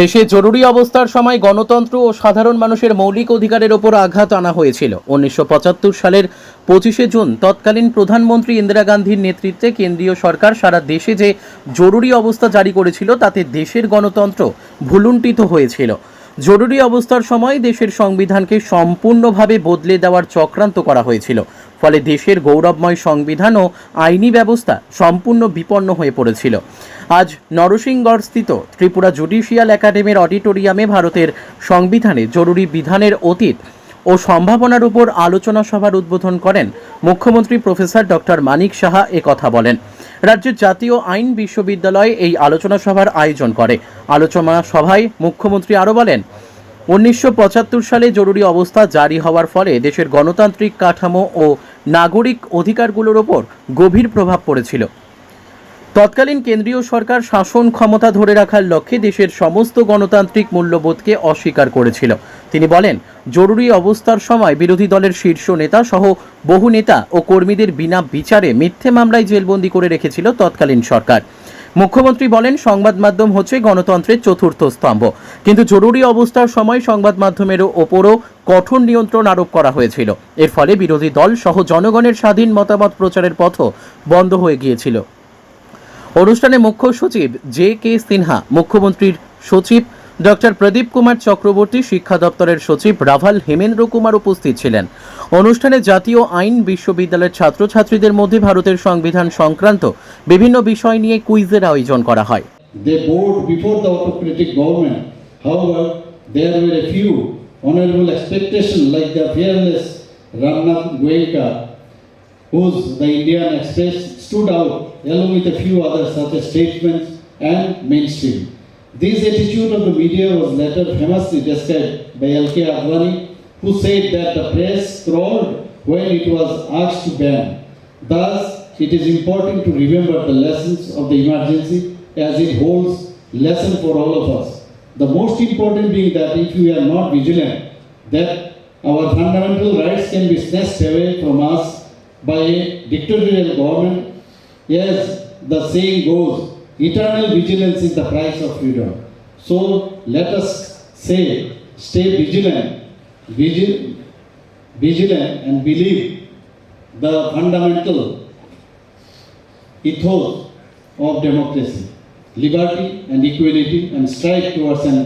দেশে জরুরি অবস্থার সময় গণতন্ত্র ও সাধারণ মানুষের মৌলিক অধিকারের ওপর আঘাত আনা হয়েছিল। 1975 সালের 25শে জুন তৎকালীন প্রধানমন্ত্রী ইন্দিরা গান্ধীর নেতৃত্বে কেন্দ্রীয় সরকার সারা দেশে যে জরুরি অবস্থা জারি করেছিল তাতে দেশের গণতন্ত্র ভুলুণ্ঠিত হয়েছিল। জরুরি অবস্থার সময় দেশের সংবিধানকে সম্পূর্ণভাবে বদলে দেওয়ার চক্রান্ত করা হয়েছিল। ফলে দেশের গৌরবময় সংবিধান ও আইনি ব্যবস্থা সম্পূর্ণ বিপন্ন হয়ে পড়েছিল। আজ নরসিংগড়স্থিত ত্রিপুরা জুডিশিয়াল একাডেমির অডিটোরিয়ামে ভারতের সংবিধানে জরুরি বিধানের অতীত ও সম্ভাবনার উপর আলোচনা সভার উদ্বোধন করেন মুখ্যমন্ত্রী প্রফেসর ডক্টর মানিক সাহা। কথা বলেন। রাজ্যের জাতীয় আইন বিশ্ববিদ্যালয় এই আলোচনা সভার আয়োজন করে। আলোচনা সভায় মুখ্যমন্ত্রী আরও বলেন, 1975 সালে জরুরি অবস্থা জারি হওয়ার ফলে দেশের গণতান্ত্রিক কাঠামো ও নাগরিক অধিকারগুলোর ওপর গভীর প্রভাব পড়েছিল। তৎকালীন কেন্দ্রীয় সরকার শাসন ক্ষমতা ধরে রাখার লক্ষ্যে দেশের সমস্ত গণতান্ত্রিক মূল্যবোধকে অস্বীকার করেছিল। তিনি বলেন, জরুরি অবস্থার সময় বিরোধী দলের শীর্ষ নেতা সহ বহু নেতা ও কর্মীদের বিনা বিচারে মিথ্যে মামলায় জেলবন্দি করে রেখেছিল তৎকালীন সরকার। মুখ্যমন্ত্রী বলেন, সংবাদ মাধ্যম হচ্ছে গণতন্ত্রের চতুর্থ স্তম্ভ, কিন্তু জরুরি অবস্থার সময় সংবাদ মাধ্যমের ওপরও কঠোর নিয়ন্ত্রণ আরোপ করা হয়েছিল। এর ফলে বিরোধী দল সহ জনগণের স্বাধীন মতামত প্রচারের পথও বন্ধ হয়ে গিয়েছিল। অনুষ্ঠানে মুখ্য সচিব জে.কে. সিনহা, মুখ্যমন্ত্রীর সচিব ডক্টর প্রদীপ কুমার চক্রবর্তী, শিক্ষা দপ্তরের সচিব রাভাল হেমেন্দ্র কুমার উপস্থিত ছিলেন। অনুষ্ঠানে জাতীয় আইন বিশ্ববিদ্যালয়ের ছাত্রছাত্রীদের মধ্যে ভারতের সংবিধান সংক্রান্ত বিভিন্ন বিষয় নিয়ে কুইজের আয়োজন করা হয়। They bowed before the autocratic government. However, there were a few honorable expectations like the fearless Ramnath Goenka, whose the Indian Express stood out along with a few others such as statesmen and mainstream. This attitude of the media was later famously described by L.K. Advani, who said that the press crawled when it was asked to ban. Thus, it is important to remember the lessons of the emergency as it holds lesson for all of us. The most important being that if we are not vigilant, that our fundamental rights can be snatched away from us by a dictatorial government. As the saying goes, eternal vigilance is the price of freedom. So let us say, stay vigilant and believe the fundamental ethos of democracy, liberty and equality, and strive towards an